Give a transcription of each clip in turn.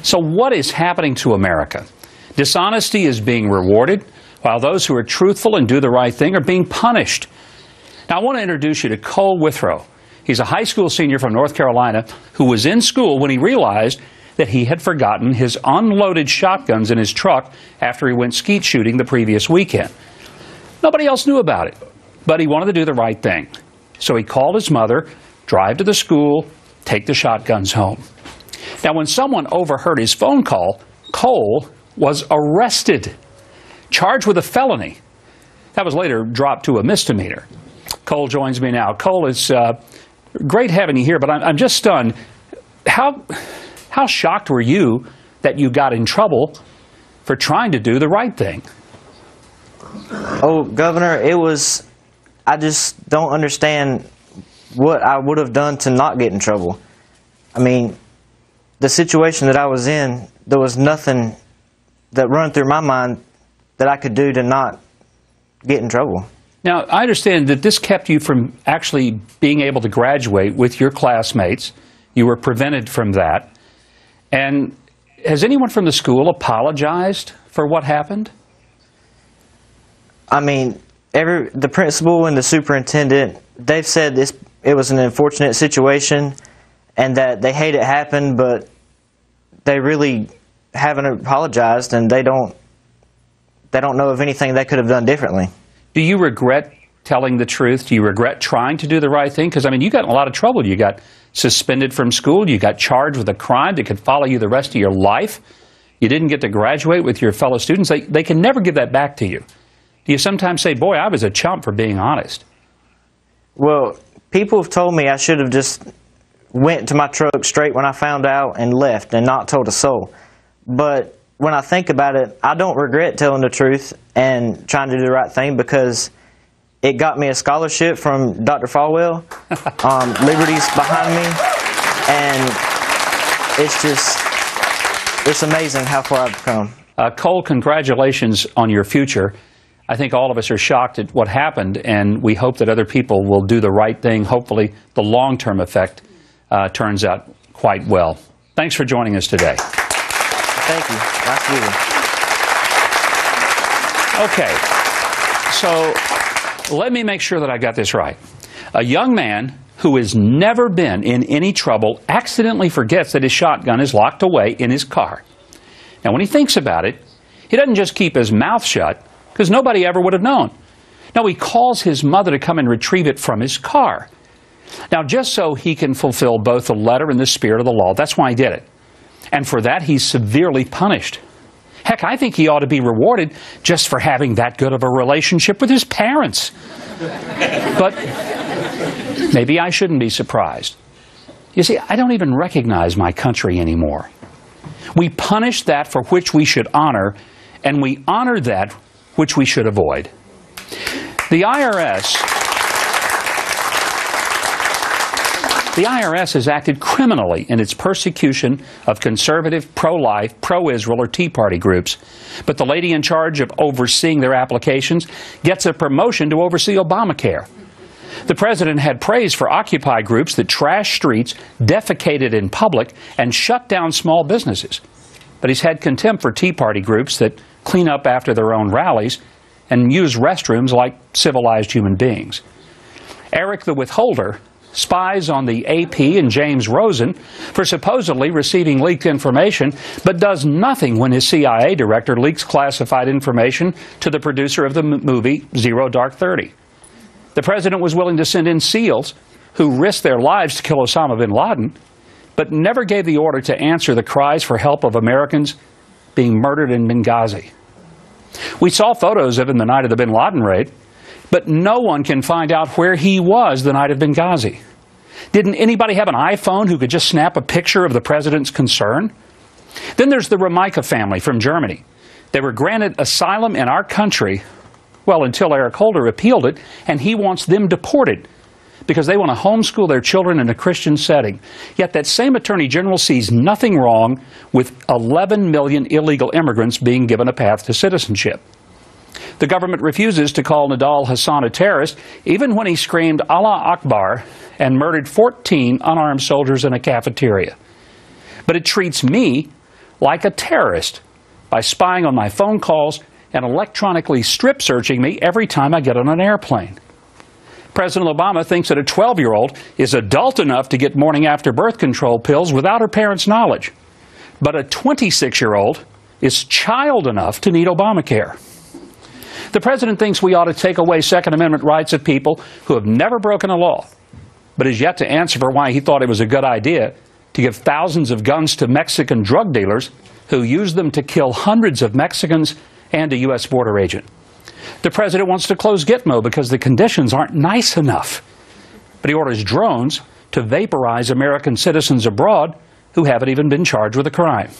So what is happening to America? Dishonesty is being rewarded, while those who are truthful and do the right thing are being punished. Now, I want to introduce you to Cole Withrow. He's a high school senior from North Carolina who was in school when he realized that he had forgotten his unloaded shotguns in his truck after he went skeet shooting the previous weekend. Nobody else knew about it, but he wanted to do the right thing. So he called his mother, drive to the school, take the shotguns home. Now, when someone overheard his phone call, Cole was arrested, charged with a felony. That was later dropped to a misdemeanor. Cole joins me now. Cole, it's great having you here, but I'm just stunned. How shocked were you that you got in trouble for trying to do the right thing? Oh, Governor, I just don't understand what I would have done to not get in trouble. I mean, the situation that I was in, there was nothing that run through my mind that I could do to not get in trouble. Now, I understand that this kept you from actually being able to graduate with your classmates. You were prevented from that. And has anyone from the school apologized for what happened? I mean, the principal and the superintendent, they've said it was an unfortunate situation and that they hate it happened, but they really haven't apologized, and they don't know of anything they could have done differently. Do you regret telling the truth? Do you regret trying to do the right thing? Because, I mean, you got in a lot of trouble. You got suspended from school. You got charged with a crime that could follow you the rest of your life. You didn't get to graduate with your fellow students. They can never give that back to you. Do you sometimes say, boy, I was a chump for being honest? Well, people have told me I should have just went to my truck straight when I found out and left and not told a soul. But when I think about it, I don't regret telling the truth and trying to do the right thing, because it got me a scholarship from Dr. Falwell. Liberty's behind me, and it's amazing how far I've come. Cole, congratulations on your future. I think all of us are shocked at what happened, and we hope that other people will do the right thing. Hopefully, the long-term effect turns out quite well. Thanks for joining us today. Thank you. Nice to meet you. Okay, so let me make sure that I got this right. A young man who has never been in any trouble accidentally forgets that his shotgun is locked away in his car. Now, when he thinks about it, he doesn't just keep his mouth shut, because nobody ever would have known. No, he calls his mother to come and retrieve it from his car. Now, just so he can fulfill both the letter and the spirit of the law, that's why he did it. And for that, he's severely punished. Heck, I think he ought to be rewarded just for having that good of a relationship with his parents. But maybe I shouldn't be surprised. You see, I don't even recognize my country anymore. We punish that for which we should honor, and we honor that which we should avoid. The IRS has acted criminally in its persecution of conservative, pro-life, pro-Israel, or Tea Party groups. But the lady in charge of overseeing their applications gets a promotion to oversee Obamacare. The president had praise for Occupy groups that trash streets, defecated in public, and shut down small businesses. But he's had contempt for Tea Party groups that clean up after their own rallies and use restrooms like civilized human beings. Eric the Withholder spies on the AP and James Rosen for supposedly receiving leaked information, but does nothing when his CIA director leaks classified information to the producer of the movie Zero Dark 30. The president was willing to send in SEALs who risked their lives to kill Osama bin Laden, but never gave the order to answer the cries for help of Americans being murdered in Benghazi. We saw photos of him the night of the bin Laden raid, but no one can find out where he was the night of Benghazi. Didn't anybody have an iPhone who could just snap a picture of the president's concern? Then there's the Romica family from Germany. They were granted asylum in our country, well, until Eric Holder appealed it, and he wants them deported because they want to homeschool their children in a Christian setting. Yet that same Attorney General sees nothing wrong with 11 million illegal immigrants being given a path to citizenship. The government refuses to call Nidal Hassan a terrorist, even when he screamed Allah Akbar and murdered 14 unarmed soldiers in a cafeteria. But it treats me like a terrorist by spying on my phone calls and electronically strip searching me every time I get on an airplane. President Obama thinks that a 12-year-old is adult enough to get morning after birth control pills without her parents' knowledge, but a 26-year-old is child enough to need Obamacare. The president thinks we ought to take away Second Amendment rights of people who have never broken a law, but is yet to answer for why he thought it was a good idea to give thousands of guns to Mexican drug dealers who use them to kill hundreds of Mexicans and a U.S. border agent. The president wants to close Gitmo because the conditions aren't nice enough, but he orders drones to vaporize American citizens abroad who haven't even been charged with a crime.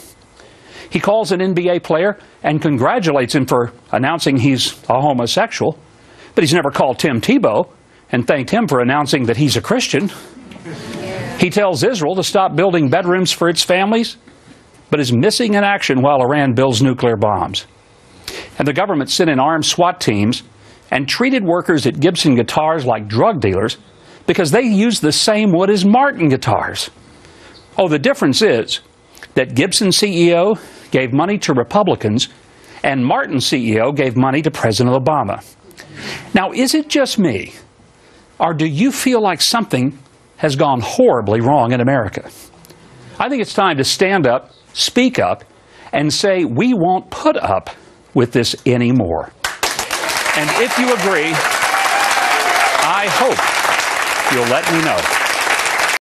He calls an NBA player and congratulates him for announcing he's a homosexual, but he's never called Tim Tebow and thanked him for announcing that he's a Christian. He tells Israel to stop building bedrooms for its families, but is missing in action while Iran builds nuclear bombs. And the government sent in armed SWAT teams and treated workers at Gibson Guitars like drug dealers because they use the same wood as Martin guitars. Oh, the difference is that Gibson CEO gave money to Republicans and Martin CEO gave money to President Obama. Now, is it just me, or do you feel like something has gone horribly wrong in America? I think it's time to stand up, speak up, and say we won't put up with this anymore. And if you agree, I hope you'll let me know.